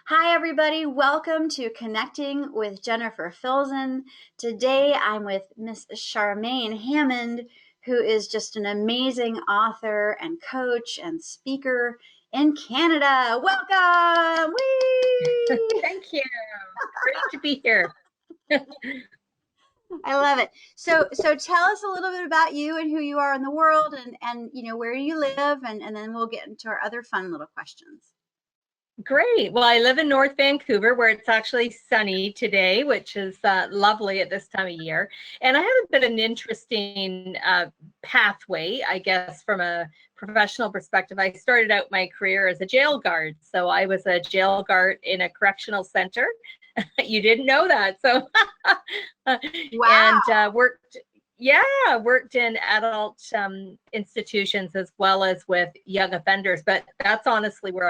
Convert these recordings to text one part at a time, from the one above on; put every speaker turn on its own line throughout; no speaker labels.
Hi, everybody. Welcome to Connecting with Jennifer Filzen. Today, I'm with Miss Charmaine Hammond, who is just an amazing author and coach and speaker in Canada. Welcome! Whee!
Thank you. Great to be here.
I love it. So tell us a little bit about you and who you are in the world, and where you live, and then we'll get into our other fun little questions.
Great. Well, I live in North Vancouver where it's actually sunny today, which is lovely at this time of year. And I have a bit of an interesting pathway, I guess, from a professional perspective. I started out my career as a jail guard. So I was a jail guard in a correctional center. You didn't know that. So,
Wow.
and worked in adult institutions as well as with young offenders. But that's honestly where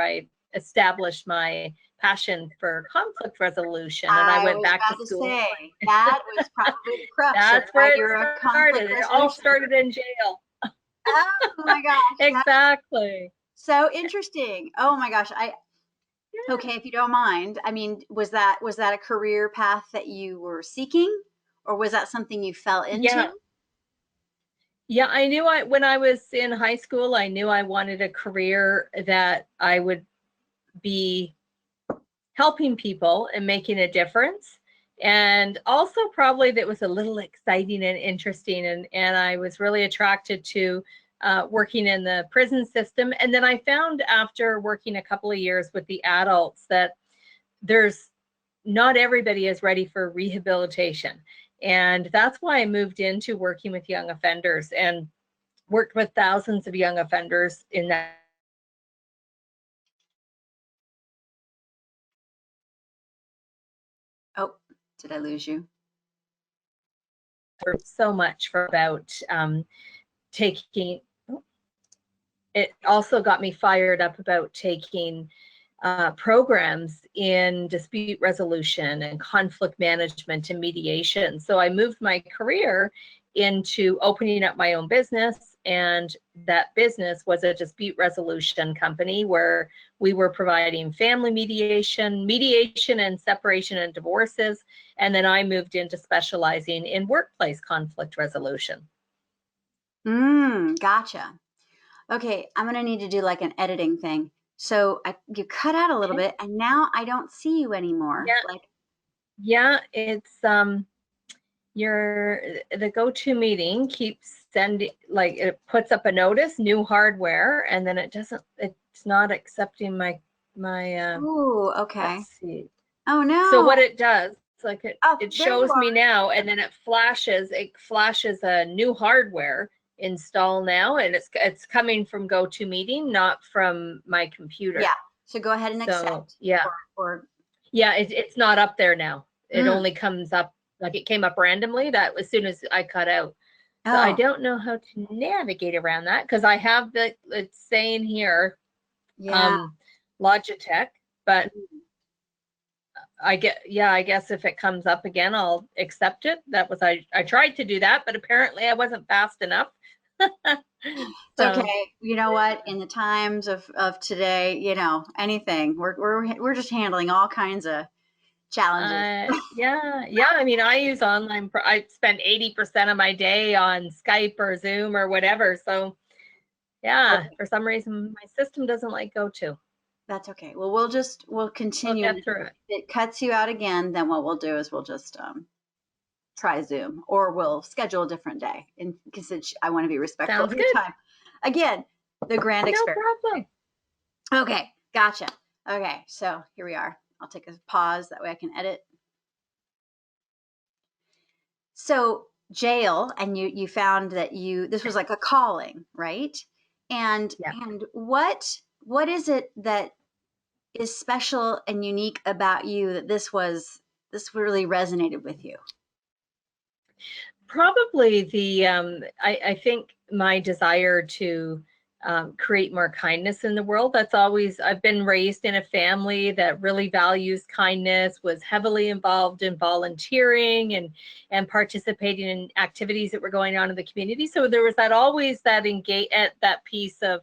I established my passion for conflict resolution, and I
I
went
was
back to
about to
school.
say that was probably the crux of
That's
why
where it
you're a conflict
started. It all
resolution.
started in jail.
Oh my gosh, that's
Exactly.
so interesting. Oh my gosh, I okay, if you don't mind. I mean, was that a career path that you were seeking, or was that something you fell into?
Yeah. Yeah, I knew when I was in high school, I knew I wanted a career that I would be helping people and making a difference. And also probably that was a little exciting and interesting. And I was really attracted to working in the prison system. And then I found after working a couple of years with the adults that there's not everybody is ready for rehabilitation. And that's why I moved into working with young offenders and worked with thousands of young offenders in that.
Oh, did I lose you?
So much for about taking. It also got me fired up about taking programs in dispute resolution and conflict management and mediation. So I moved my career into opening up my own business, and that business was a dispute resolution company where we were providing family mediation and separation and divorces. And then I moved into specializing in workplace conflict resolution.
Gotcha. Okay, I'm gonna need to do like an editing thing. So you cut out a little
Okay.
bit, and now I don't see you anymore.
Yeah,
Like,
yeah, it's your the go-to meeting keeps sending, like, it puts up a notice, new hardware, and then it's not accepting my
ooh,
let's
okay.
see.
Oh
So
no.
what it does, it's like
Oh,
it
there you
shows me
are.
now, and then it flashes a new hardware install now, and it's coming from GoToMeeting, not from my
Yeah.
computer.
So go ahead and
So
accept
yeah.
or
Yeah, it's not up there now. It
mm.
only comes up, like, it came up randomly that as soon as I cut out. So I
Oh,
don't know how to navigate around that because I have it's saying here
yeah.
um Logitech, but I guess if it comes up again, I'll accept it. That was I tried to do that, but apparently I wasn't fast enough.
It's
So
okay. You know what? In the times of today, anything. We're just handling all kinds of challenges.
yeah. I mean, I use I spend 80% of my day on Skype or Zoom or whatever. So yeah,
Okay,
for some reason my system doesn't like GoTo.
that's okay. Well, we'll
We'll
continue. And
get through
if
it.
it cuts you out again, then what we'll do is we'll just try Zoom, or we'll schedule a different day. And because I want to be respectful of
Sounds
your
good.
time. Again, the grand
No
experiment.
problem.
Okay, gotcha. Okay, so here we are. I'll take a pause. That way I can edit. So jail, and you found that this was like a calling, right? And
Yeah.
and what is it that is special and unique about you that this really resonated with you?
Probably I think my desire to create more kindness in the world. That's always, I've been raised in a family that really values kindness, was heavily involved in volunteering and participating in activities that were going on in the community. So there was that always that that piece of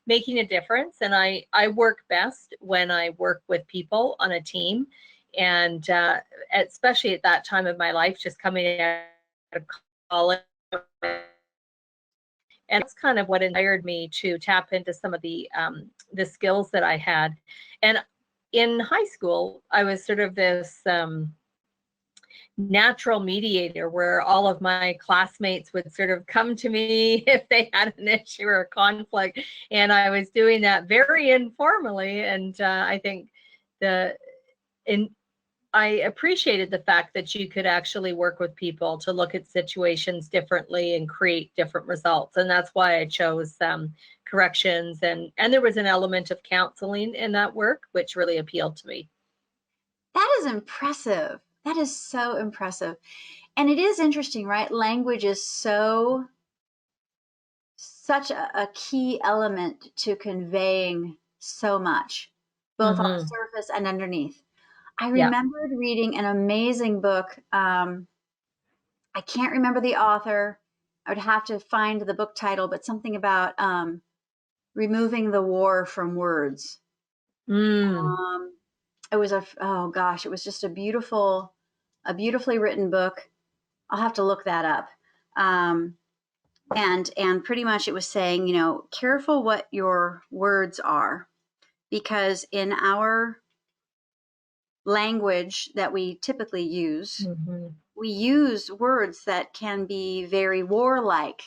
making a difference. And I work best when I work with people on a team. And especially at that time of my life, just coming out of college, and that's kind of what inspired me to tap into some of the skills that I had. And in high school, I was sort of this natural mediator where all of my classmates would sort of come to me if they had an issue or a conflict, and I was doing that very informally. And I think I appreciated the fact that you could actually work with people to look at situations differently and create different results. And that's why I chose corrections. And there was an element of counseling in that work, which really appealed to me.
That is impressive. That is so impressive. And it is interesting, right? Language is such a key element to conveying so much, both on the
Mm-hmm.
surface and underneath. I
Yeah.
remembered reading an amazing book. I can't remember the author. I would have to find the book title, but something about removing the war from words.
Mm.
Um, it was oh gosh, it was just a beautifully written book. I'll have to look that up. Um, and pretty much it was saying, careful what your words are, because in our language that we typically use,
Mm-hmm.
we use words that can be very warlike.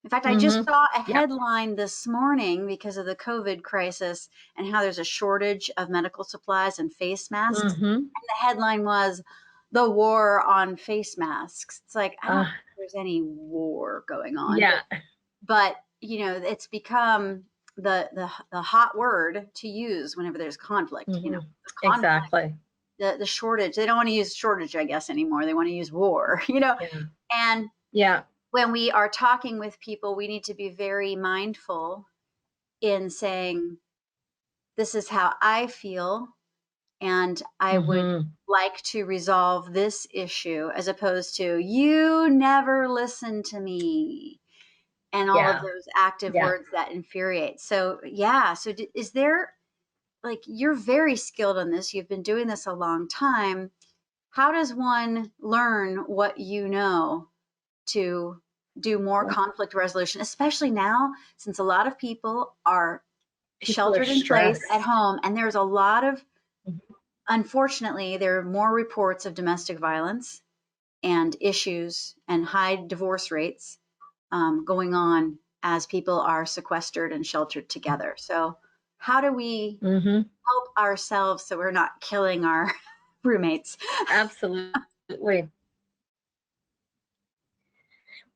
In fact, I just
Mm-hmm.
saw a
Yeah.
headline this morning because of the COVID crisis and how there's a shortage of medical supplies and face masks.
Mm-hmm.
And the headline was "The War on Face Masks." It's like, I don't think there's any war going on,
Yeah.
but it's become the hot word to use whenever there's conflict.
Mm-hmm.
The conflict,
Exactly.
the shortage. They don't want to use shortage, I guess, anymore. They want to use war.
Yeah.
And
Yeah.
when we are talking with people, we need to be very mindful in saying, this is how I feel, and I would
Mm-hmm.
like to resolve this issue, as opposed to, you never listen to me, and all of
Yeah.
those active
Yeah.
words that infuriate. So, yeah. So, is there, like, you're very skilled on this, you've been doing this a long time. How does one learn what you know to do more conflict resolution, especially now, since a lot of people are
People are
sheltered in place at
stressed.
home, and there's a lot of,
Mm-hmm.
unfortunately, there are more reports of domestic violence and issues and high divorce rates going on as people are sequestered and sheltered together. So, how do we
Mm-hmm.
help ourselves so we're not killing our roommates?
Absolutely.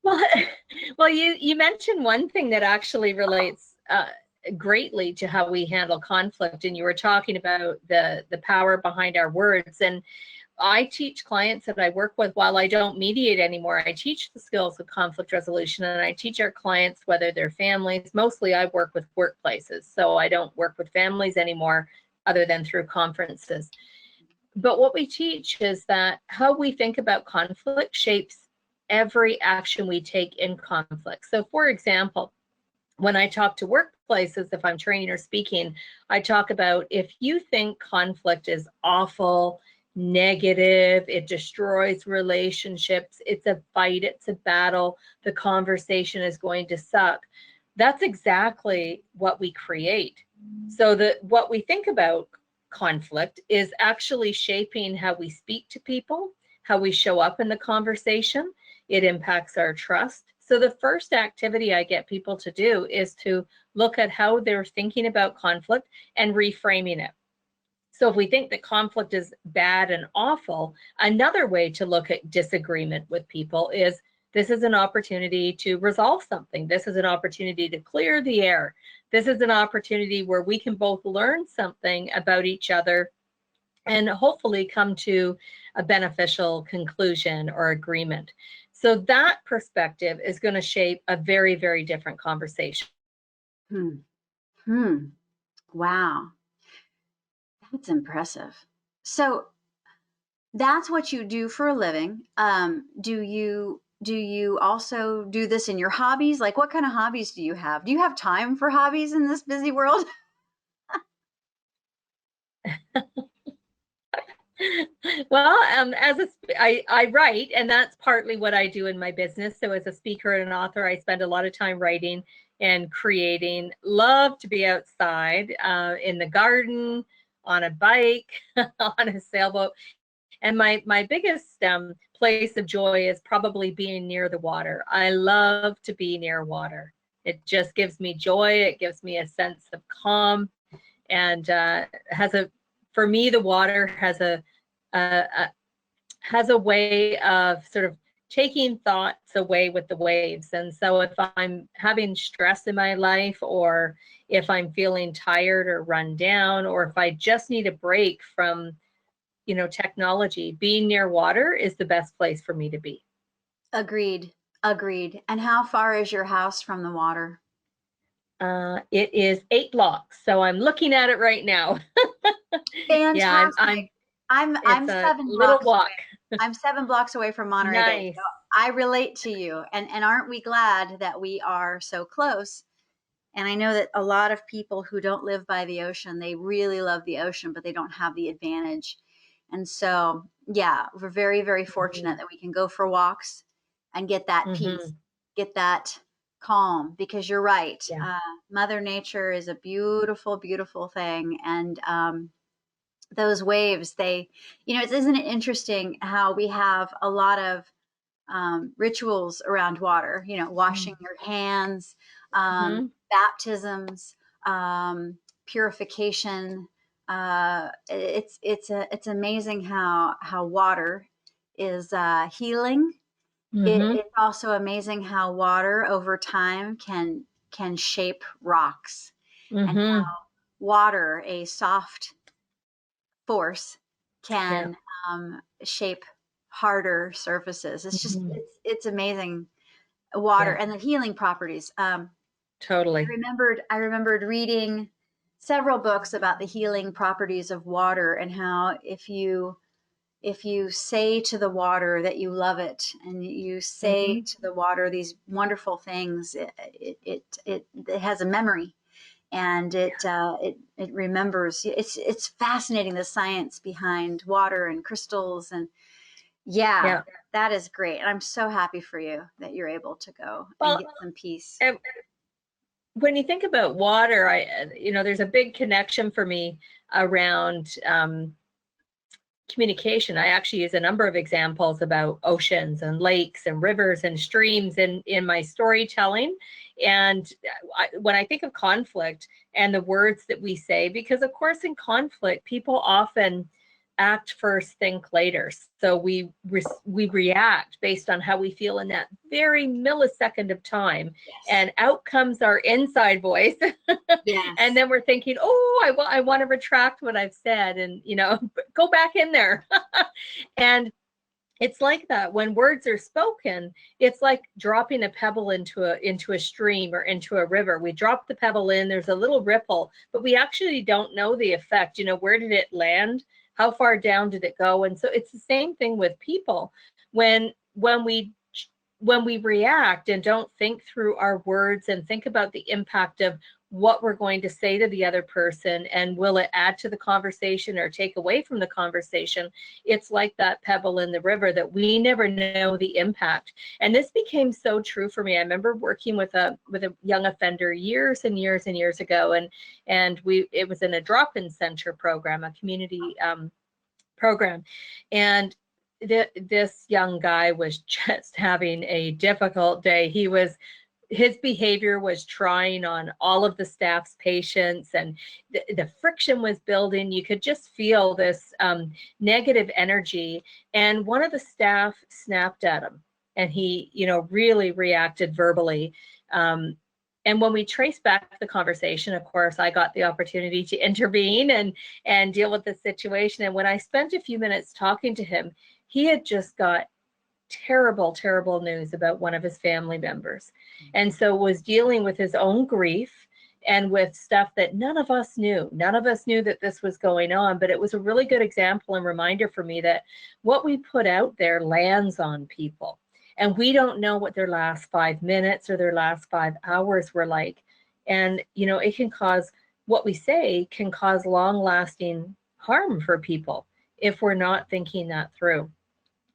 Well, well, you mentioned one thing that actually relates greatly to how we handle conflict, and you were talking about the power behind our words. And I teach clients that I work with, while I don't mediate anymore, I teach the skills of conflict resolution, and I teach our clients, whether they're families. Mostly, I work with workplaces, so I don't work with families anymore, other than through conferences. But what we teach is that how we think about conflict shapes every action we take in conflict. So, for example, when I talk to workplaces, if I'm training or speaking, I talk about, if you think conflict is awful, negative, it destroys relationships, it's a fight, it's a battle, the conversation is going to suck. That's exactly what we create. So what we think about conflict is actually shaping how we speak to people, how we show up in the conversation. It impacts our trust. So the first activity I get people to do is to look at how they're thinking about conflict and reframing it. So if we think that conflict is bad and awful, another way to look at disagreement with people is, this is an opportunity to resolve something. This is an opportunity to clear the air. This is an opportunity where we can both learn something about each other and hopefully come to a beneficial conclusion or agreement. So that perspective is going to shape a very, very different conversation.
Hmm. Hmm. Wow. That's impressive. So that's what you do for a living. Do you also do this in your hobbies? Like, what kind of hobbies do you have? Do you have time for hobbies in this busy world?
Well, I write, and that's partly what I do in my business. So as a speaker and an author, I spend a lot of time writing and creating. Love to be outside, in the garden, on a bike, on a sailboat. And my biggest place of joy is probably being near the water. I love to be near water. It just gives me joy. It gives me a sense of calm, and has a for me the water a has a way of sort of taking thoughts away with the waves. And so if I'm having stress in my life, or if I'm feeling tired or run down, or if I just need a break from, technology, being near water is the best place for me to be.
Agreed. Agreed. And how far is your house from the water?
It is 8 blocks, so I'm looking at it right now. Yeah, I'm
Fantastic. I'm
it's a
seven
little
blocks
walk.
away. I'm 7 blocks away from Monterey Bay. So
Nice.
I relate to you. And aren't we glad that we are so close? And I know that a lot of people who don't live by the ocean, they really love the ocean, but they don't have the advantage. And so, yeah, we're very, very fortunate that we can go for walks and get that peace,
Mm-hmm.
get that calm, because you're right.
Yeah.
Mother Nature is a beautiful, beautiful thing. And those waves, isn't it interesting how we have a lot of rituals around water, washing your hands,
Mm-hmm.
baptisms, purification. It's amazing how water is healing.
Mm-hmm.
It's also amazing how water over time can shape rocks, and
Mm-hmm.
water, a soft force,
Yeah.
can shape harder surfaces. It's just
Mm-hmm.
it's amazing, water
Yeah.
and the healing properties. I
Totally.
remembered reading several books about the healing properties of water, and how if you say to the water that you love it, and you say
Mm-hmm.
to the water these wonderful things, it has a memory, and it remembers. It's fascinating, the science behind water and crystals, and yeah,
Yeah.
that is great. And I'm so happy for you that you're able to go and
Well,
get some peace.
and when you think about water, there's a big connection for me around communication. I actually use a number of examples about oceans and lakes and rivers and streams in my storytelling. And when I think of conflict and the words that we say, because of course in conflict, people often act first, think later. So we react based on how we feel in that very millisecond of time,
Yes.
and out comes our inside voice. And
Yes.
then we're thinking, oh, I want to retract what I've said, and go back in there. And it's like that when words are spoken. It's like dropping a pebble into a stream or into a river. We drop the pebble in, there's a little ripple, but we actually don't know the effect. Where did it land? How far down did it go? And so it's the same thing with people. When we when we react and don't think through our words and think about the impact of what we're going to say to the other person, and will it add to the conversation or take away from the conversation, it's like that pebble in the river that we never know the impact. And this became so true for me. I remember working with a young offender years and years and years ago, and it was in a drop-in center program, a community program. And this young guy was just having a difficult day. His behavior was trying on all of the staff's patients, and the friction was building. You could just feel this negative energy. And one of the staff snapped at him, and he, really reacted verbally. And when we traced back the conversation, of course, I got the opportunity to intervene and deal with the situation. And when I spent a few minutes talking to him, he had just got terrible, terrible news about one of his family members. And so was dealing with his own grief and with stuff that none of us knew. None of us knew that this was going on, but it was a really good example and reminder for me that what we put out there lands on people. And we don't know what their last 5 minutes or their last 5 hours were like. And, you know, it can cause, what we say can cause long lasting harm for people if we're not thinking that through.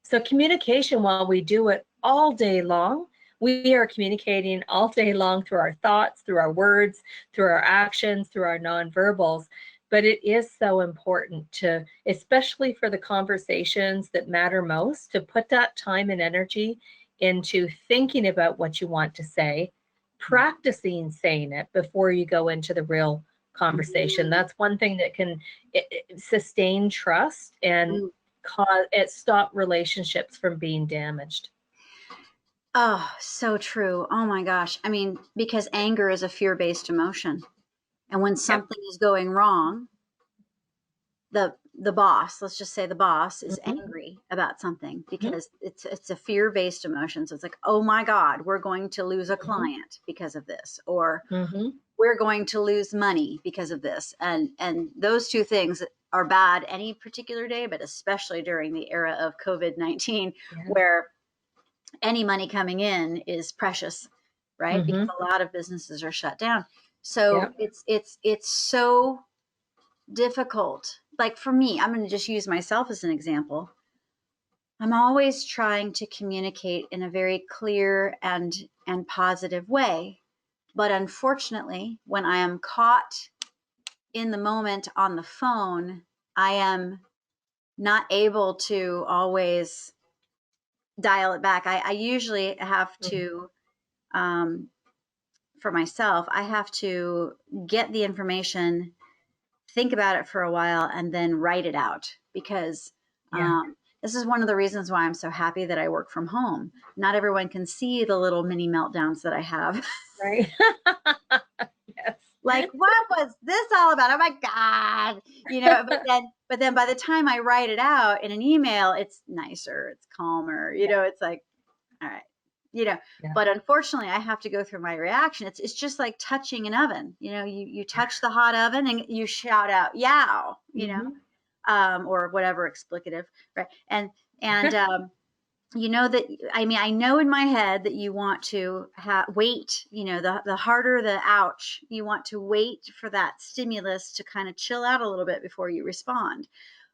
So communication, while we do it all day long, we are communicating all day long through our thoughts, through our words, through our actions, through our nonverbals. But it is so important to, especially for the conversations that matter most, to put that time and energy into thinking about what you want to say, practicing saying it before you go into the real conversation. That's one thing that can sustain trust and stop relationships from being damaged.
Oh, so true. Oh my gosh. I mean, because anger is a fear-based emotion. And when something is going wrong, the boss, let's just say the boss is angry about something because it's a fear-based emotion. So it's like, oh my God, we're going to lose a client because of this, or we're going to lose money because of this. And those two things are bad any particular day, but especially during the era of COVID-19, where any money coming in is precious, right? Because a lot of businesses are shut down. So it's so difficult. Like for me, I'm going to just use myself as an example. I'm always trying to communicate in a very clear and positive way. But unfortunately, when I am caught in the moment on the phone, I am not able to always dial it back. I usually have to, for myself, I have to get the information, think about it for a while, and then write it out, because this is one of the reasons why I'm so happy that I work from home. Not everyone can see the little mini meltdowns that I have.
Right. Yes.
Like, what was this all about? Oh my God. You know, but then by the time I write it out in an email, it's nicer, it's calmer, you know, it's like, all right, you know, but unfortunately I have to go through my reaction. It's just like touching an oven, you know, you touch the hot oven and you shout out, yow, you know, or whatever explicative, right? And you know that, I mean, I know in my head that you want to wait, you know, the harder the ouch, you want to wait for that stimulus to kind of chill out a little bit before you respond.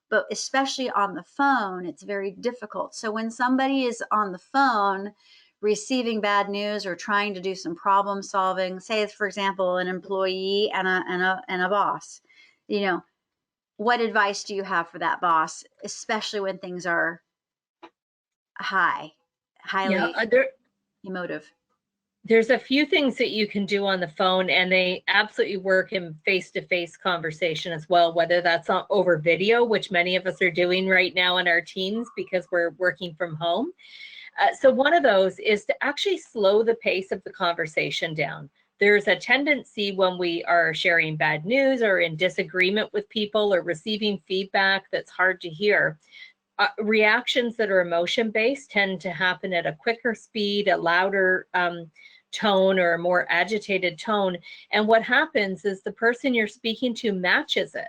But especially on the phone, it's very difficult. So when somebody is on the phone receiving bad news or trying to do some problem solving, say, for example, an employee and a boss, you know, what advice do you have for that boss, especially when things are highly emotive?
There's a few things that you can do on the phone, and they absolutely work in face-to-face conversation as well, whether that's over video, which many of us are doing right now in our teams because we're working from home. So one of those is to actually slow the pace of the conversation down. There's a tendency when we are sharing bad news or in disagreement with people or receiving feedback that's hard to hear. Reactions that are emotion-based tend to happen at a quicker speed, a louder tone, or a more agitated tone. And what happens is the person you're speaking to matches it.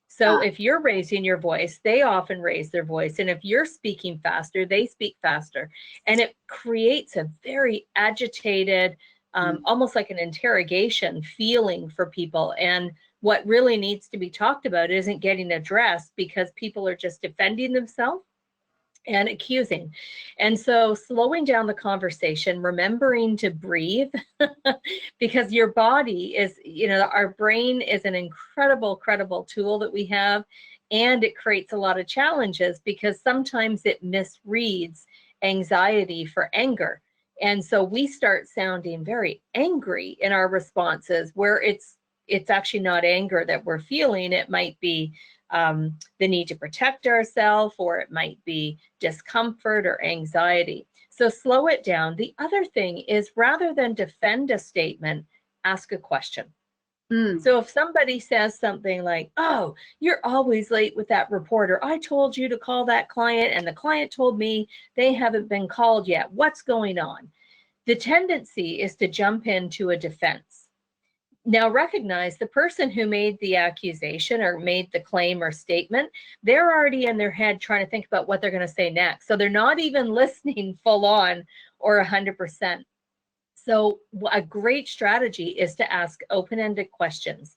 So if you're raising your voice, they often raise their voice. And if you're speaking faster, they speak faster. And it creates a very agitated, almost like an interrogation feeling for people. And what really needs to be talked about isn't getting addressed because people are just defending themselves and accusing. And so slowing down the conversation, remembering to breathe, because your body is, you know, our brain is an incredible tool that we have, and it creates a lot of challenges because sometimes it misreads anxiety for anger. And so we start sounding very angry in our responses, where it's actually not anger that we're feeling. It might be the need to protect ourselves, or it might be discomfort or anxiety. So slow it down. The other thing is, rather than defend a statement, ask a question. So if somebody says something like, oh, you're always late with that reporter. I told you to call that client, and the client told me they haven't been called yet. What's going on? The tendency is to jump into a defense. Now recognize the person who made the accusation or made the claim or statement, they're already in their head trying to think about what they're going to say next. So they're not even listening full on or 100%. So a great strategy is to ask open-ended questions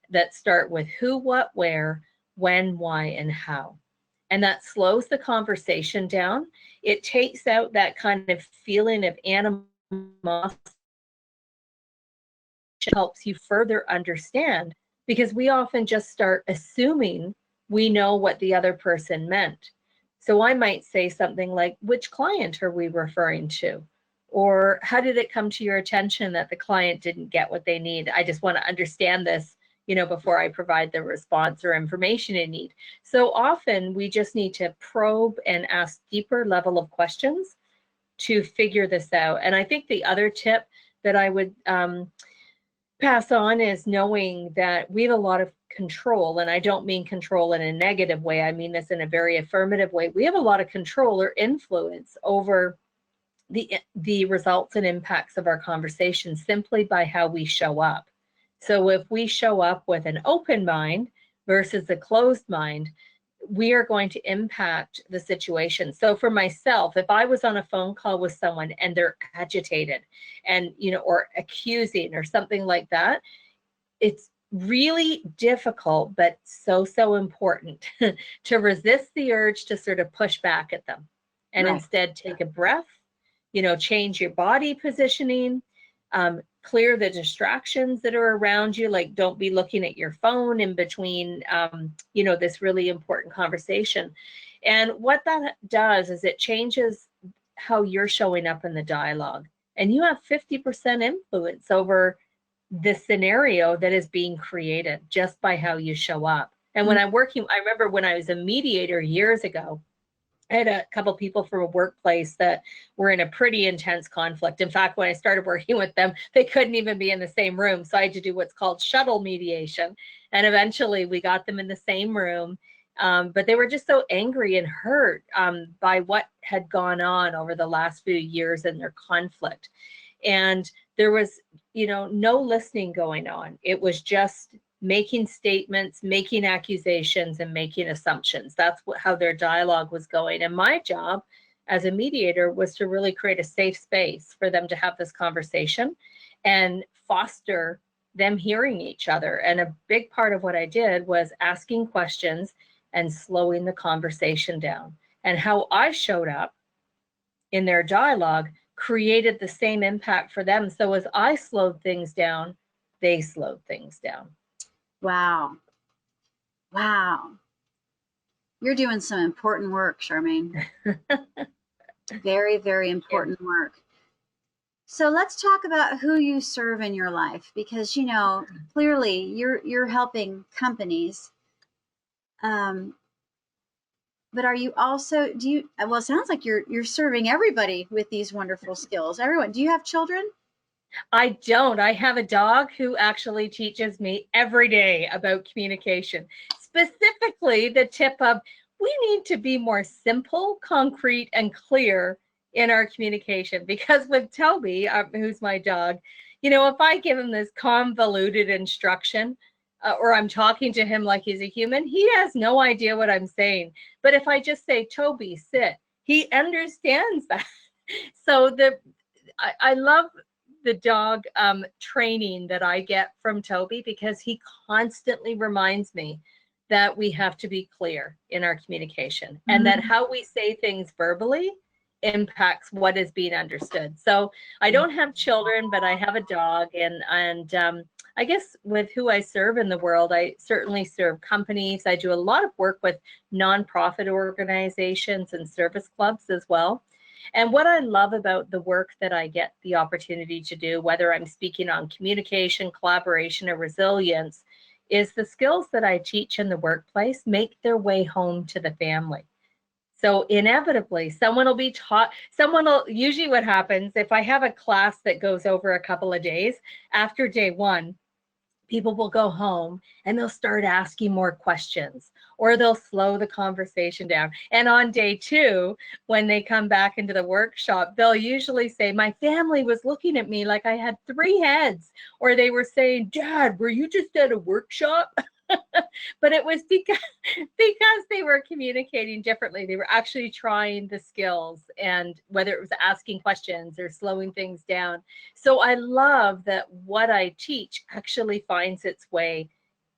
that start with who, what, where, when, why, and how. And that slows the conversation down. It takes out that kind of feeling of animosity, helps you further understand, because we often just start assuming we know what the other person meant. So I might say something like, which client are we referring to? Or how did it come to your attention that the client didn't get what they need? I just want to understand this, before I provide the response or information you need. So often we just need to probe and ask deeper level of questions to figure this out. And I think the other tip that I would pass on is knowing that we have a lot of control, and I don't mean control in a negative way. I mean this in a very affirmative way. We have a lot of control or influence over the results and impacts of our conversation simply by how we show up. So if we show up with an open mind versus a closed mind, we are going to impact the situation. So for myself, if I was on a phone call with someone and they're agitated and, or accusing or something like that, it's really difficult, but so important to resist the urge to sort of push back at them and instead take a breath, change your body positioning, clear the distractions that are around you, like don't be looking at your phone in between, this really important conversation. And what that does is it changes how you're showing up in the dialogue. And you have 50% influence over the scenario that is being created just by how you show up. And when I'm working, I remember when I was a mediator years ago, I had a couple people from a workplace that were in a pretty intense conflict. In fact, when I started working with them, they couldn't even be in the same room. So I had to do what's called shuttle mediation. And eventually we got them in the same room. But they were just so angry and hurt by what had gone on over the last few years in their conflict. And there was, no listening going on. It was just making statements, making accusations, and making assumptions. That's how their dialogue was going. And my job as a mediator was to really create a safe space for them to have this conversation and foster them hearing each other. And a big part of what I did was asking questions and slowing the conversation down. And how I showed up in their dialogue created the same impact for them. So as I slowed things down, they slowed things down.
Wow. You're doing some important work, Charmaine. Very, very important work. So let's talk about who you serve in your life, because, clearly you're helping companies. But are you also, well, it sounds like you're serving everybody with these wonderful skills. Everyone. Do you have children?
I don't. I have a dog who actually teaches me every day about communication, specifically the tip of we need to be more simple, concrete, and clear in our communication. Because with Toby, who's my dog, if I give him this convoluted instruction, or I'm talking to him like he's a human, he has no idea what I'm saying. But if I just say, Toby, sit, he understands that. So I love the dog training that I get from Toby, because he constantly reminds me that we have to be clear in our communication, and that how we say things verbally impacts what is being understood. So I don't have children, but I have a dog, and I guess with who I serve in the world, I certainly serve companies. I do a lot of work with nonprofit organizations and service clubs as well. And what I love about the work that I get the opportunity to do, whether I'm speaking on communication, collaboration, or resilience, is the skills that I teach in the workplace make their way home to the family. So inevitably, usually what happens, if I have a class that goes over a couple of days, after day one, people will go home and they'll start asking more questions, or they'll slow the conversation down. And on day 2, when they come back into the workshop, they'll usually say, my family was looking at me like I had 3 heads, or they were saying, Dad, were you just at a workshop? But it was because they were communicating differently. They were actually trying the skills, and whether it was asking questions or slowing things down. So I love that what I teach actually finds its way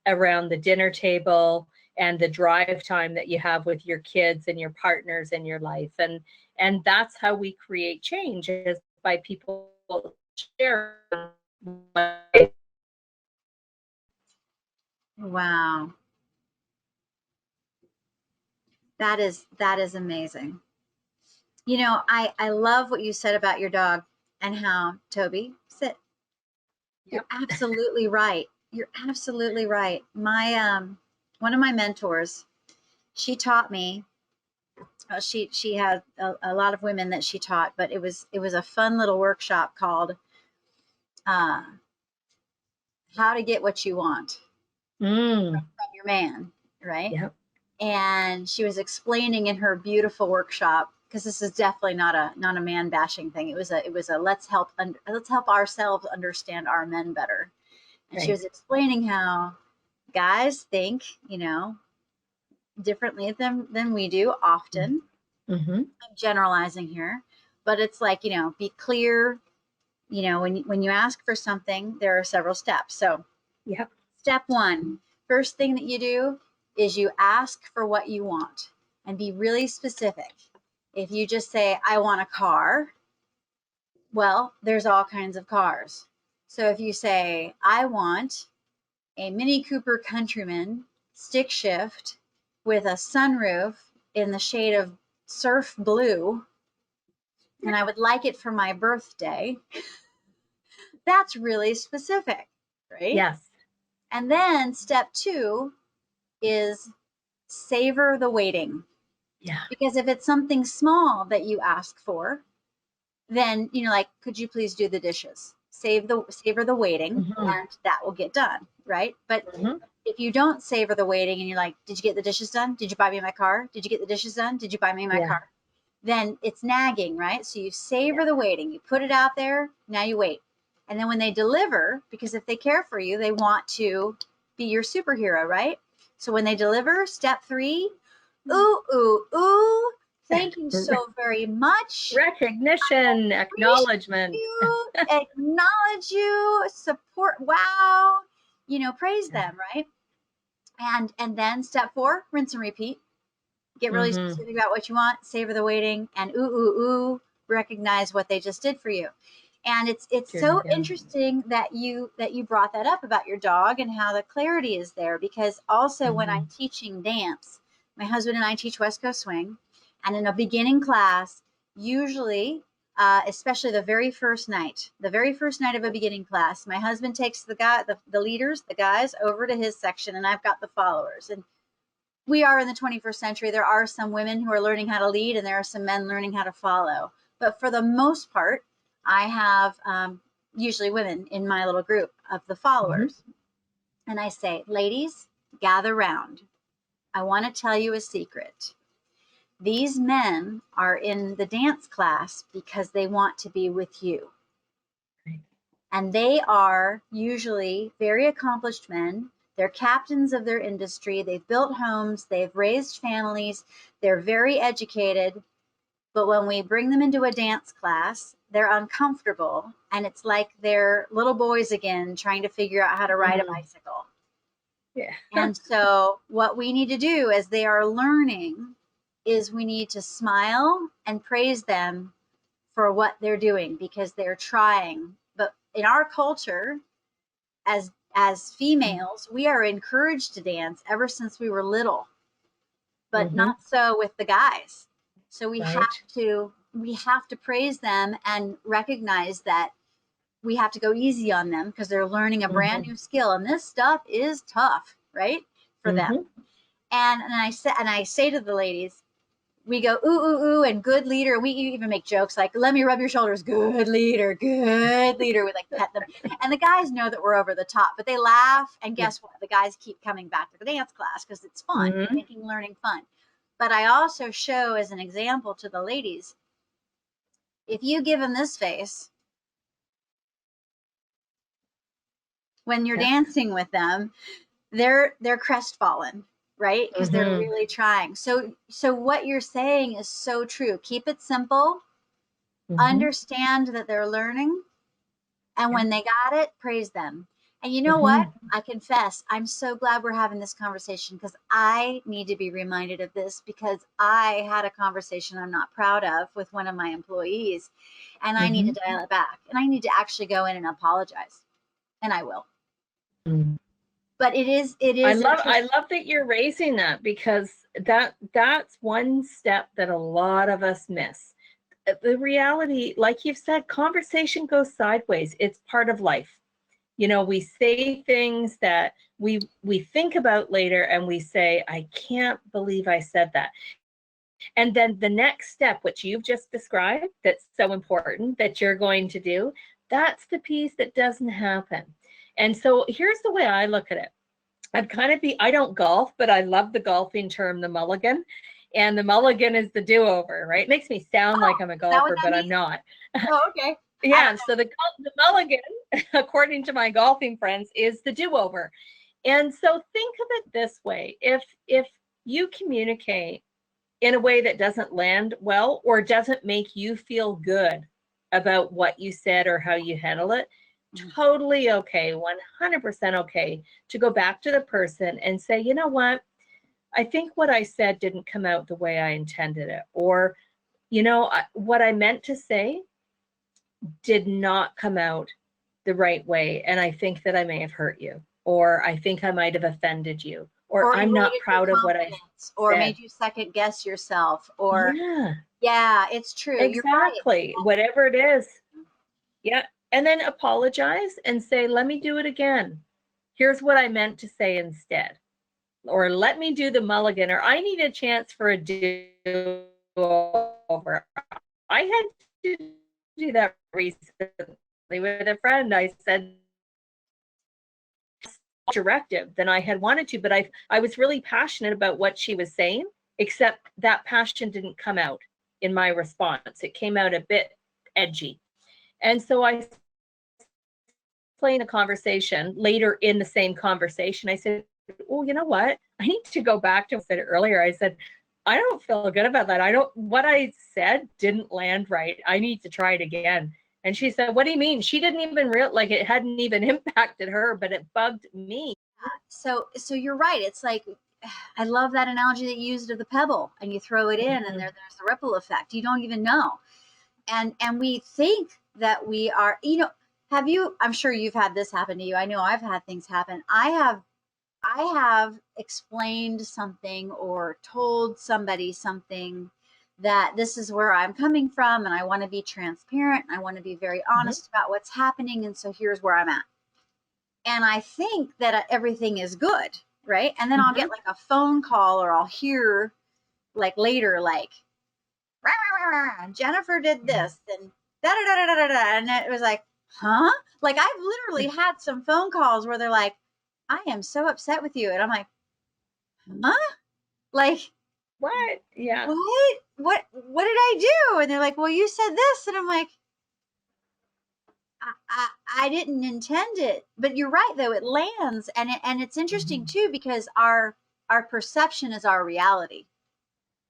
around the dinner table and the drive time that you have with your kids and your partners in your life. And that's how we create change, is by people sharing.
Wow. That is amazing. You know, I love what you said about your dog and how, Toby, sit. You're
Yep.
absolutely right. You're absolutely right. My one of my mentors, she taught me. She had a lot of women that she taught, but it was a fun little workshop called uh, "How to Get What You Want"
Mm.
from your man, right?
Yep.
And she was explaining in her beautiful workshop, because this is definitely not a man bashing thing. It was a let's help ourselves understand our men better. And she
Right.
was explaining how guys think, differently than we do often.
Mm-hmm.
I'm generalizing here, but it's like, be clear. When you ask for something, there are several steps. So
Yep.
step 1, first thing that you do is you ask for what you want and be really specific. If you just say, I want a car, well, there's all kinds of cars. So if you say, I want a Mini Cooper Countryman stick shift with a sunroof in the shade of surf blue, and I would like it for my birthday, that's really specific, right?
Yes.
And then step 2 is savor the waiting.
Yeah.
Because if it's something small that you ask for, then, like, could you please do the dishes? Savor the waiting,
Mm-hmm.
and that will get done, right? But
Mm-hmm.
if you don't savor the waiting and you're like, did you get the dishes done? Did you buy me my car? Did you get the dishes done? Did you buy me my
Yeah.
car? Then it's nagging, right? So you savor
Yeah.
the waiting, you put it out there, now you wait. And then when they deliver, because if they care for you, they want to be your superhero, right? So when they deliver, step 3, ooh, ooh, ooh, thank you so very much.
Recognition,
Appreciate
acknowledgement.
you, acknowledge you, support, wow, praise
Yeah.
them, right? And then step 4, rinse and repeat. Get really
Mm-hmm.
specific about what you want, savor the waiting, and ooh, ooh, ooh, recognize what they just did for you. And it's
There you
so
go.
interesting that you brought that up about your dog and how the clarity is there, because also when
Mm-hmm.
I'm teaching dance, my husband and I teach West Coast Swing, and in a beginning class, usually, especially the very first night of a beginning class, my husband takes the leaders, the guys, over to his section, and I've got the followers. And we are in the 21st century. There are some women who are learning how to lead, and there are some men learning how to follow. But for the most part, I have usually women in my little group of the
Mm-hmm.
followers. And I say, ladies, gather round. I want to tell you a secret. These men are in the dance class because they want to be with you.
Right.
And they are usually very accomplished men. They're captains of their industry. They've built homes. They've raised families. They're very educated. But when we bring them into a dance class, they're uncomfortable. And it's like they're little boys again trying to figure out how to ride a
Mm.
bicycle.
Yeah.
And so, what we need to do as they are learning is we need to smile and praise them for what they're doing, because they're trying. But in our culture, as females, we are encouraged to dance ever since we were little, but
Mm-hmm.
not so with the guys. So
Right.
we have to praise them and recognize that we have to go easy on them because they're learning a brand
Mm-hmm.
new skill, and this stuff is tough, right, for them.
Mm-hmm.
And I say to the ladies, we go ooh ooh ooh and good leader. We even make jokes like, "Let me rub your shoulders, good leader, good leader." We like pet them, and the guys know that we're over the top, but they laugh. And
Yeah.
guess what? The guys keep coming back to the dance class because it's fun,
Mm-hmm.
making learning fun. But I also show as an example to the ladies, if you give them this face when you're
Yeah.
dancing with them, they're crestfallen, right? Because they're
Mm-hmm.
really trying. So what you're saying is so true. Keep it simple.
Mm-hmm.
Understand that they're learning, and
Yeah.
when they got it, praise them. And you know what?
Mm-hmm.
I confess, I'm so glad we're having this conversation because I need to be reminded of this because I had a conversation I'm not proud of with one of my employees, and I need to
Mm-hmm.
dial it back, and I need to actually go in and apologize, and I will. But it is
I
interesting.
love that you're raising that, because that's one step that a lot of us miss. The reality, like you've said, conversation goes sideways. It's part of life. We say things that we think about later, and we say, I can't believe I said that. And then the next step, which you've just described, that's so important that you're going to do, that's the piece that doesn't happen. And so here's the way I look at it. I don't golf, but I love the golfing term, the mulligan. And the mulligan is the do-over, right? It makes me sound
Oh,
like I'm a
is that what
golfer,
that
but I'm
means?
not.
Oh, okay. I don't
Yeah, so the mulligan, according to my golfing friends, is the do-over. And so think of it this way. If you communicate in a way that doesn't land well or doesn't make you feel good about what you said or how you handle it,
know.
totally okay, 100% okay to go back to the person and say, you know what, I think what I said didn't come out the way I intended it. Or, what I meant to say did not come out the right way. And I think that I may have hurt you, or I think I might have offended you, or
Or
I'm not
eroded your
proud of what I
confidence, or
said.
made you second guess yourself, or
Yeah.
yeah, it's true. You're right.
Exactly. Whatever it is. Yeah. And then apologize and say, let me do it again. Here's what I meant to say instead. Or let me do the mulligan, or I need a chance for a do over. I had to do that recently with a friend. I said directive than I had wanted to, but I was really passionate about what she was saying, except that passion didn't come out in my response. It came out a bit edgy. And so I playing a conversation later in the same conversation. I said, oh, you know what? I need to go back to what I said earlier. I said, I don't feel good about that. What I said didn't land right. I need to try it again. And she said, what do you mean? She didn't even like it hadn't even impacted her, but it bugged me.
So you're right. It's like, I love that analogy that you used of the pebble, and you throw it in, and
Mm-hmm.
there's the ripple effect. You don't even know. And we think that we are, have you, I'm sure you've had this happen to you. I know I've had things happen. I have explained something or told somebody something, that this is where I'm coming from, and I want to be transparent, and I want to be very
Mm-hmm.
honest about what's happening, and so here's where I'm at. And I think that everything is good, right? And then I'll
Mm-hmm.
get like a phone call, or I'll hear like later, like, "Rah, rah, rah, rah, Jennifer did this," and da da da da da da, and it was like, huh? Like, I've literally had some phone calls where they're like, "I am so upset with you," and I'm like, huh? Like,
What? Yeah.
what did I do? And they're like, "Well, you said this," and I'm like, I didn't intend it. But you're right, though, it lands, and it's interesting too, because our perception is our reality,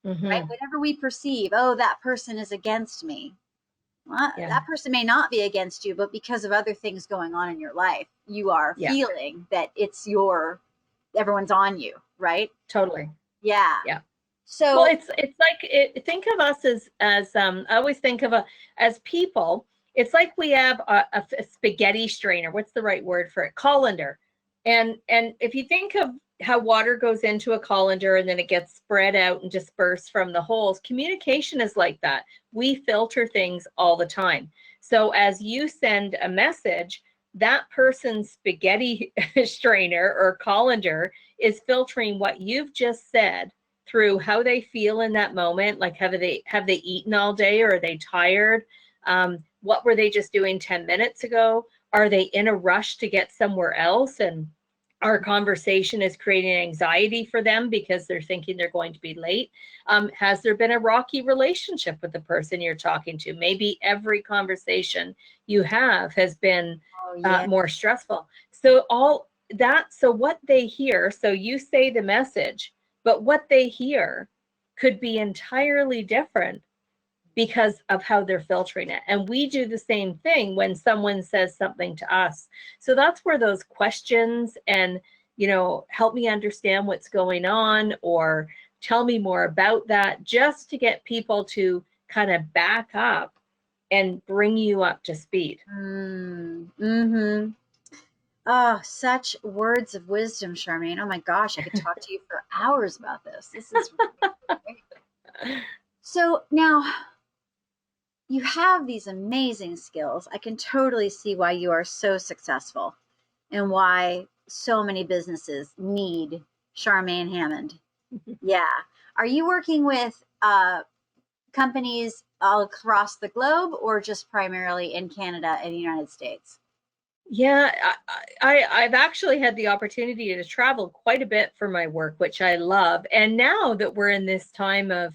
right?
Mm-hmm.
Whatever we perceive, oh, that person is against me. Well,
Yeah.
that person may not be against you, but because of other things going on in your life, you are
Yeah.
feeling that everyone's on you, right?
Totally.
Yeah.
Yeah. Well,
So
it's like think of us as I always think of as people. It's like we have a spaghetti strainer. What's the right word for it? Colander. And if you think of how water goes into a colander and then it gets spread out and dispersed from the holes, communication is like that. We filter things all the time. So as you send a message, that person's spaghetti strainer or colander is filtering what you've just said through how they feel in that moment. Like, have they eaten all day, or are they tired? What were they just doing 10 minutes ago? Are they in a rush to get somewhere else? And our conversation is creating anxiety for them because they're thinking they're going to be late. Has there been a rocky relationship with the person you're talking to? Maybe every conversation you have has been
Oh, yeah.
more stressful. So all that, so what they hear, so you say the message, but what they hear could be entirely different because of how they're filtering it. And we do the same thing when someone says something to us. So that's where those questions and, help me understand what's going on, or tell me more about that, just to get people to kind of back up and bring you up to speed.
Mm-hmm. Oh, such words of wisdom, Charmaine. Oh my gosh, I could talk to you for hours about this. This is great. So now you have these amazing skills. I can totally see why you are so successful and why so many businesses need Charmaine Hammond. Yeah. Are you working with companies all across the globe, or just primarily in Canada and the United States?
Yeah, I've actually had the opportunity to travel quite a bit for my work, which I love. And now that we're in this time of,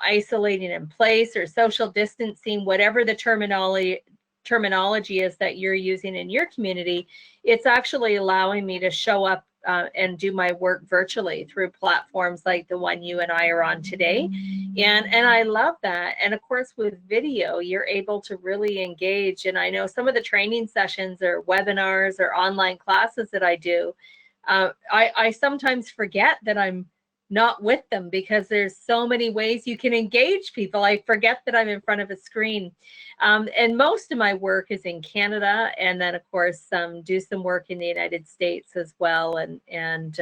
isolating in place or social distancing, whatever the terminology is that you're using in your community, it's actually allowing me to show up and do my work virtually through platforms like the one you and I are on today. And I love that. And of course, with video, you're able to really engage. And I know some of the training sessions or webinars or online classes that I do, I sometimes forget that I'm not with them because there's so many ways you can engage people. I forget that I'm in front of a screen. And most of my work is in Canada, and then of course do some work in the United States as well. And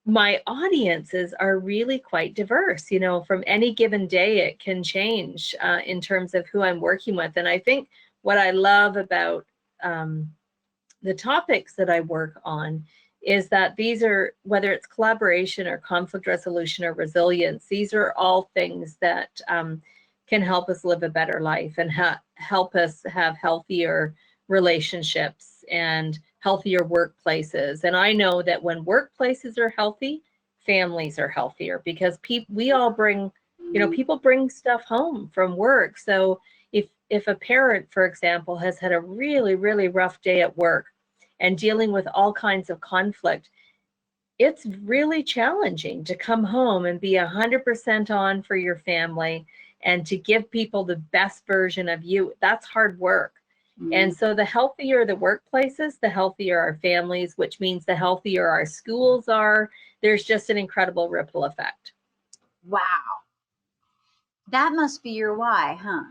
my audiences are really quite diverse. From any given day, it can change in terms of who I'm working with. And I think what I love about the topics that I work on is that these are, whether it's collaboration or conflict resolution or resilience, these are all things that can help us live a better life and help us have healthier relationships and healthier workplaces. And I know that when workplaces are healthy, families are healthier, because we all bring, people bring stuff home from work. So if a parent, for example, has had a really, really rough day at work and dealing with all kinds of conflict, it's really challenging to come home and be 100% on for your family and to give people the best version of you. That's hard work. And so the healthier the workplaces, the healthier our families, which means the healthier our schools are. There's just an incredible ripple effect.
Wow. That must be your why, huh?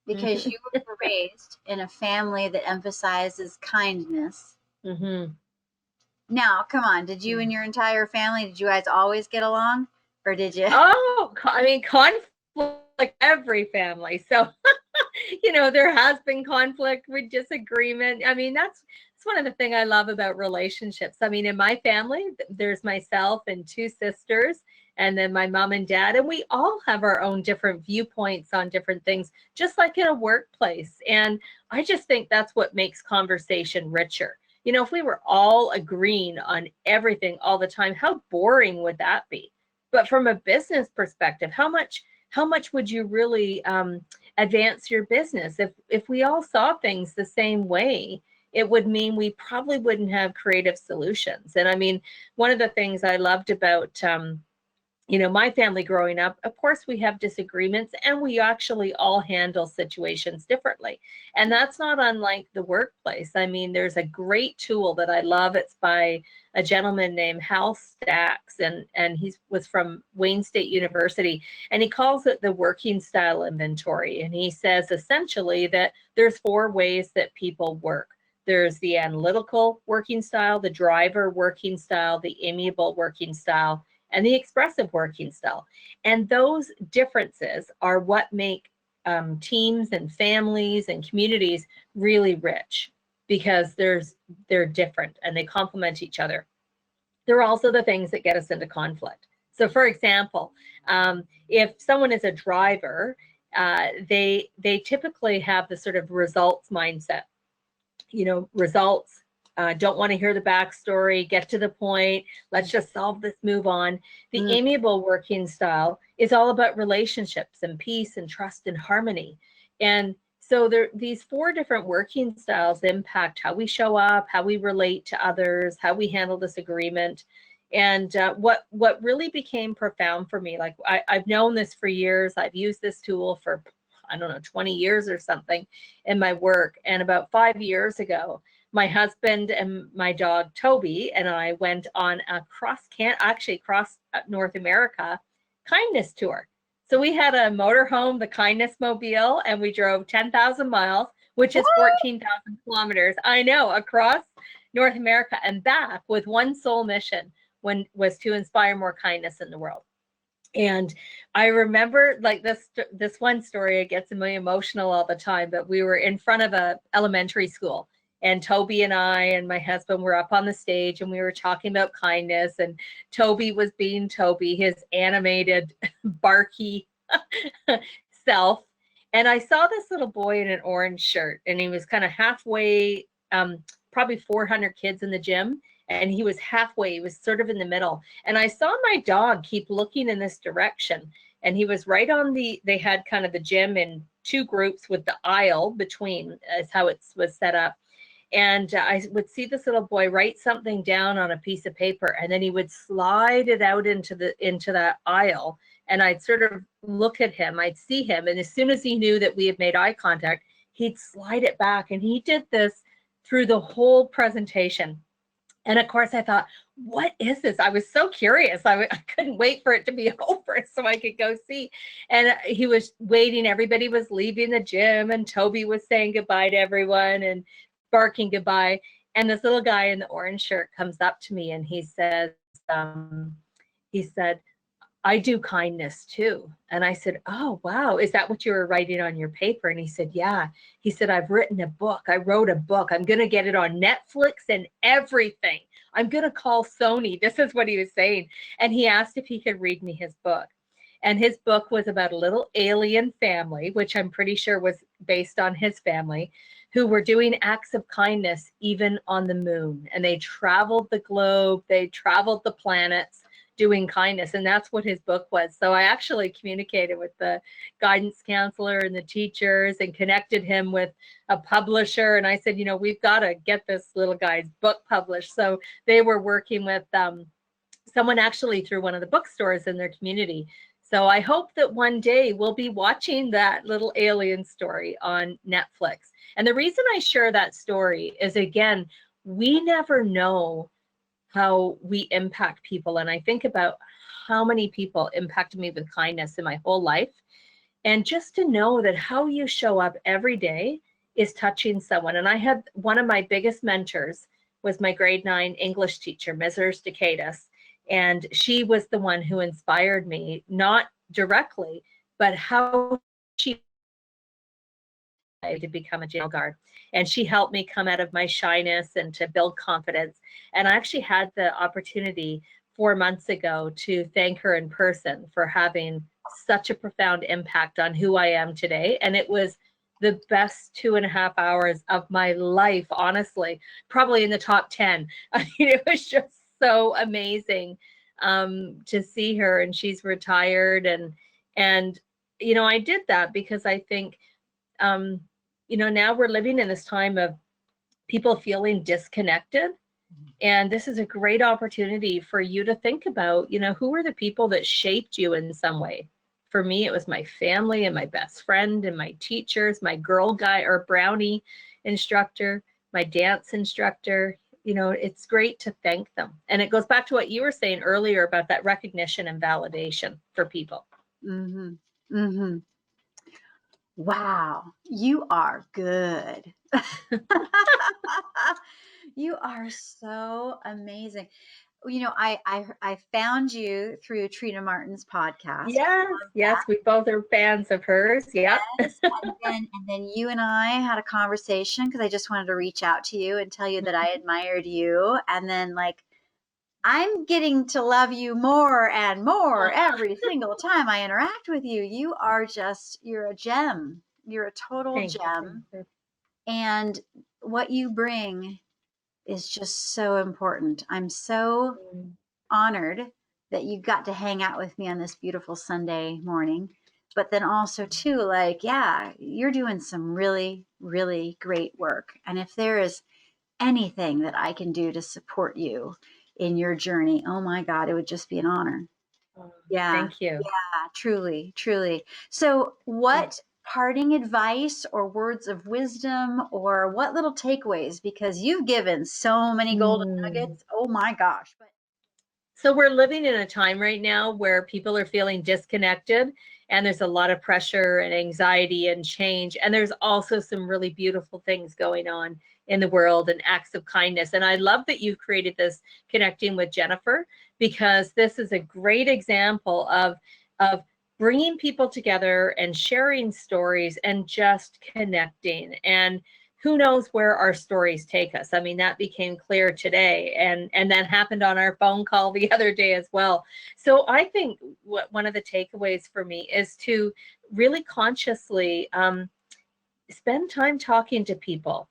Because you were raised in a family that emphasizes kindness.
Mm-hmm.
Now, come on, did you and your entire family, did you guys always get along? Or did you?
Oh, I mean, conflict, like every family. So, there has been conflict with disagreement. I mean, that's one of the things I love about relationships. I mean, in my family, there's myself and two sisters, and then my mom and dad, and we all have our own different viewpoints on different things, just like in a workplace. And I just think that's what makes conversation richer. If we were all agreeing on everything all the time, how boring would that be? But from a business perspective, how much would you really advance your business if we all saw things the same way? It would mean we probably wouldn't have creative solutions. And I mean, one of the things I loved about my family growing up, of course, we have disagreements and we actually all handle situations differently. And that's not unlike the workplace. I mean, there's a great tool that I love. It's by a gentleman named Hal Stacks, and he was from Wayne State University, and he calls it the working style inventory. And he says essentially that there's 4 ways that people work. There's the analytical working style, the driver working style, the amiable working style, and the expressive working style. And those differences are what make teams and families and communities really rich, because they're different and they complement each other. they're also the things that get us into conflict. So, for example, if someone is a driver, they typically have the sort of results mindset. Results. Don't want to hear the backstory. Get to the point. Let's just solve this. Move on. The
Mm.
amiable working style is all about relationships and peace and trust and harmony. And so these 4 different working styles impact how we show up, how we relate to others, how we handle disagreement. And what really became profound for me, like I've known this for years. I've used this tool for, I don't know, 20 years or something in my work. And about 5 years ago, my husband and my dog Toby and I went on a cross North America kindness tour. So we had a motorhome, the Kindness Mobile, and we drove 10,000 miles, which is 14,000 kilometers. I know, across North America and back, with one sole mission, was to inspire more kindness in the world. And I remember, like, this one story, it gets me emotional all the time, but we were in front of a elementary school, and Toby and I and my husband were up on the stage, and we were talking about kindness, and Toby was being Toby, his animated barky self. And I saw this little boy in an orange shirt, and he was kind of halfway, probably 400 kids in the gym, and he was halfway, he was sort of in the middle. And I saw my dog keep looking in this direction, and he was right on they had kind of the gym in 2 groups with the aisle between, is how it was set up. And I would see this little boy write something down on a piece of paper, and then he would slide it out into that aisle. And I'd sort of look at him, I'd see him, and as soon as he knew that we had made eye contact, he'd slide it back. And he did this through the whole presentation. And of course, I thought, what is this? I was so curious. I couldn't wait for it to be over so I could go see. And he was waiting. Everybody was leaving the gym, and Toby was saying goodbye to everyone and barking goodbye. And this little guy in the orange shirt comes up to me, and he said, I do kindness too. And I said, oh, wow. Is that what you were writing on your paper? And he said, yeah. He said, I've written a book. I wrote a book. I'm going to get it on Netflix and everything. I'm going to call Sony. This is what he was saying. And he asked if he could read me his book. And his book was about a little alien family, which I'm pretty sure was based on his family, who were doing acts of kindness even on the moon. And they traveled the globe. They traveled the planets doing kindness. And that's what his book was. So I actually communicated with the guidance counselor and the teachers and connected him with a publisher. And I said, we've got to get this little guy's book published. So they were working with someone actually through one of the bookstores in their community. So I hope that one day we'll be watching that little alien story on Netflix. And the reason I share that story is, again, we never know how we impact people. And I think about how many people impacted me with kindness in my whole life. And just to know that how you show up every day is touching someone. And I had one of my biggest mentors was my grade 9 English teacher, Mrs. Decatus. And she was the one who inspired me, not directly, but how she to become a jail guard. And she helped me come out of my shyness and to build confidence. And I actually had the opportunity 4 months ago to thank her in person for having such a profound impact on who I am today. And it was the best 2.5 hours of my life, honestly, probably in the top 10. I mean, it was just so amazing to see her. And she's retired. And I did that because I think, now we're living in this time of people feeling disconnected. And this is a great opportunity for you to think about, who are the people that shaped you in some way? For me, it was my family and my best friend and my teachers, my Girl Guide or Brownie instructor, my dance instructor. It's great to thank them. And it goes back to what you were saying earlier about that recognition and validation for people.
Mm-hmm. Mm-hmm. Wow, you are good. You are so amazing. I found you through Trina Martin's podcast.
Yes, we both are fans of hers. Yeah.
Yes, and then you and I had a conversation because I just wanted to reach out to you and tell you that I admired you. And then, like, I'm getting to love you more and more every single time I interact with you. You're a gem. You're a total
Thank you,
gem.
Jennifer.
And what you bring is just so important. I'm so
Mm.
honored that you got to hang out with me on this beautiful Sunday morning. But then also, too, like, yeah, you're doing some really, really great work. And if there is anything that I can do to support you in your journey, oh my God, it would just be an honor.
Oh,
Yeah,
thank you.
truly, truly. So, what parting advice or words of wisdom or what little takeaways? Because you've given so many golden
Mm.
nuggets. Oh my gosh. But
So we're living in a time right now where people are feeling disconnected, and there's a lot of pressure and anxiety and change. And there's also some really beautiful things going on in the world and acts of kindness. And I love that you've created this Connecting with Jennifer, because this is a great example of bringing people together and sharing stories and just connecting. And who knows where our stories take us. I mean, that became clear today, and that happened on our phone call the other day as well. So I think one of the takeaways for me is to really consciously spend time talking to people.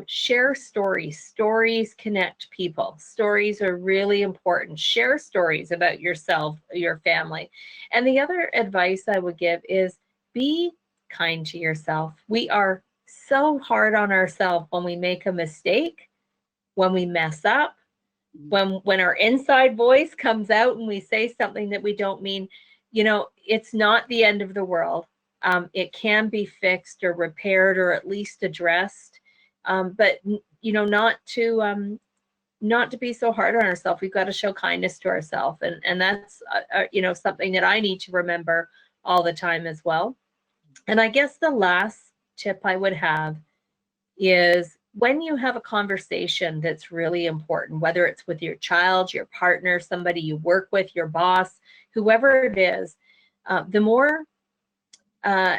Share stories. Stories connect people. Stories are really important. Share stories about yourself, your family. And the other advice I would give is be kind to yourself. We are so hard on ourselves when we make a mistake, when we mess up, when our inside voice comes out and we say something that we don't mean. It's not the end of the world. It can be fixed or repaired or at least addressed, but not to be so hard on ourselves. We've got to show kindness to ourselves, and that's something that I need to remember all the time as well. And I guess the last tip I would have is, when you have a conversation that's really important, whether it's with your child, your partner, somebody you work with, your boss, whoever it is, the more uh,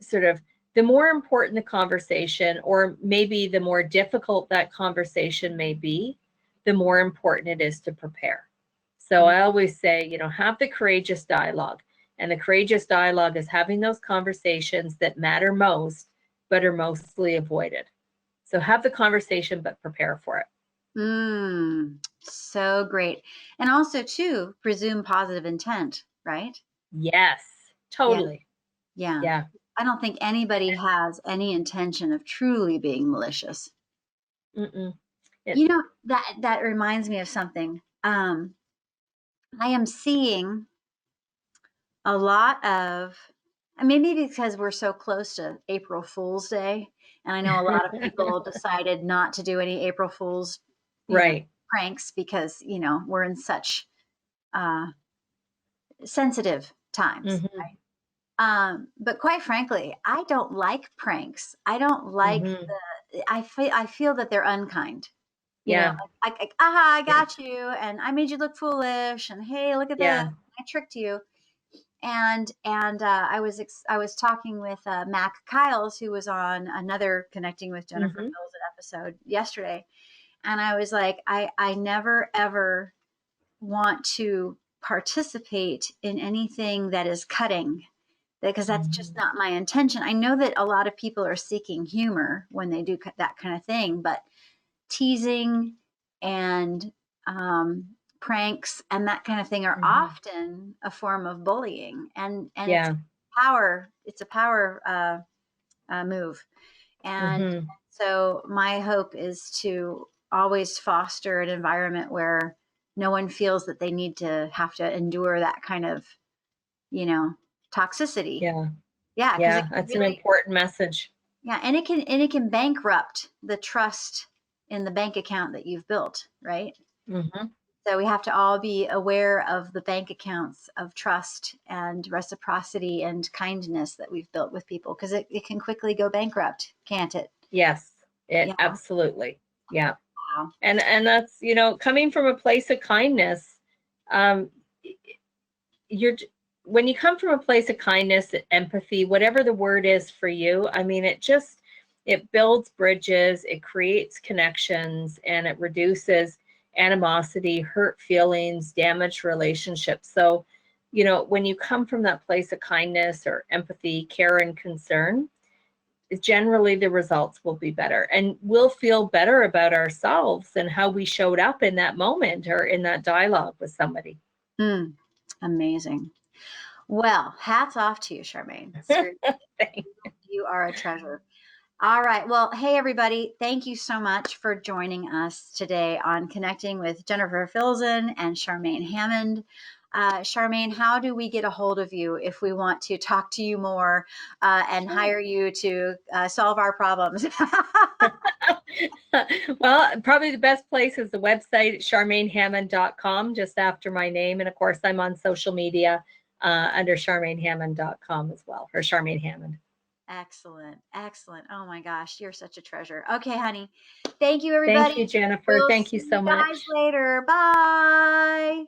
sort of the more important the conversation, or maybe the more difficult that conversation may be, the more important it is to prepare. So I always say, have the courageous dialogue. And the courageous dialogue is having those conversations that matter most, but are mostly avoided. So have the conversation, but prepare for it.
So great. And also, too, presume positive intent, right?
Yes,
Yeah,
totally.
yeah.
Yeah.
I don't think anybody has any intention of truly being malicious.
Mm-mm. It,
You know, that reminds me of something. I am seeing a lot of, maybe because we're so close to April Fool's Day, and I know a lot of people decided not to do any April Fool's, you know,
right.
pranks because, we're in such uh, sensitive times.
Mm-hmm.
But quite frankly, I don't like pranks. I don't like
Mm-hmm.
I feel that they're unkind.
Yeah.
Aha, I
Yeah.
got you, and I made you look foolish, and hey, look at this,
Yeah.
I tricked you. I was talking with Mac Kyles, who was on another Connecting with Jennifer
Mm-hmm.
Filzen episode yesterday, and I was like, I never ever want to participate in anything that is cutting, because that's just
Mm-hmm.
not my intention. I know that a lot of people are seeking humor when they do that kind of thing, but teasing and pranks and that kind of thing are
Mm-hmm.
often a form of bullying, and
Yeah.
it's a power move. And
Mm-hmm.
so my hope is to always foster an environment where no one feels that they need to have to endure that kind of, you know, toxicity.
Yeah.
Yeah, because it
Yeah.
can
That's an
really,
important message.
yeah, and it can bankrupt the trust in the bank account that you've built, right?
Mm-hmm.
So we have to all be aware of the bank accounts of trust and reciprocity and kindness that we've built with people, because it can quickly go bankrupt, can't it?
Yes. It
Yeah.
absolutely. Yeah.
Wow.
And that's, coming from a place of kindness. um you're When you come from a place of kindness, empathy, whatever the word is for you, I mean, it builds bridges, it creates connections, and it reduces animosity, hurt feelings, damaged relationships. So, when you come from that place of kindness or empathy, care, and concern, generally the results will be better, and we'll feel better about ourselves and how we showed up in that moment or in that dialogue with somebody.
Amazing. Well, hats off to you, Charmaine. You are a treasure. All right. Well, hey, everybody. Thank you so much for joining us today on Connecting with Jennifer Filzen and Charmaine Hammond. Charmaine, how do we get a hold of you if we want to talk to you more and hire you to solve our problems?
Well, probably the best place is the website, charmainehammond.com, just after my name. And of course, I'm on social media under charmainehammond.com as well, or Charmaine Hammond.
Excellent. Excellent. Oh my gosh, you're such a treasure. Okay, honey. Thank you, everybody.
Thank you, Jennifer.
We'll
Thank
see
you so
you guys
much.
later. Bye.